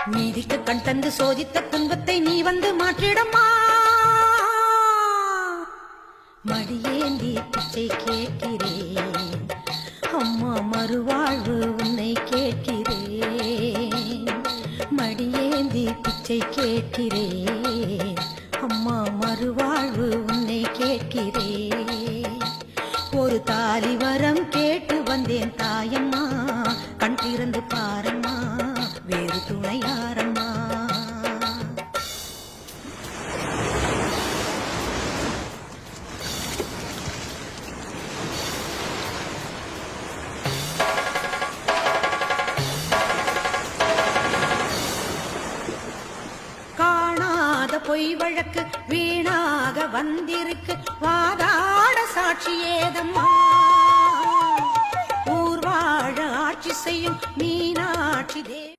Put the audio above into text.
நீதிக்கு கண் தந்து சோதித்த துன்பத்தை நீ வந்து மாற்றிடம்மா. மடியேந்தி பிச்சை கேட்கிறேன் அம்மா, மறுவாழ்வு உன்னை கேட்கிறேன். மடியேந்தி பிச்சை கேட்கிறேன் அம்மா, மறுவாழ்வு உன்னை கேட்கிறேன். ஒரு தாலி வரம் கேட்டு வந்தேன் தாயம்மா, கண் திறந்து பாரம்மா, வேறு துணையாரம்மா. காணாத பொய் வழக்கு வீணாக வந்திருக்கு, வாதாட சாட்சி ஏதம்மா. ஊர்வாழ ஆட்சி செய்யும் மீனாட்சி தேவி.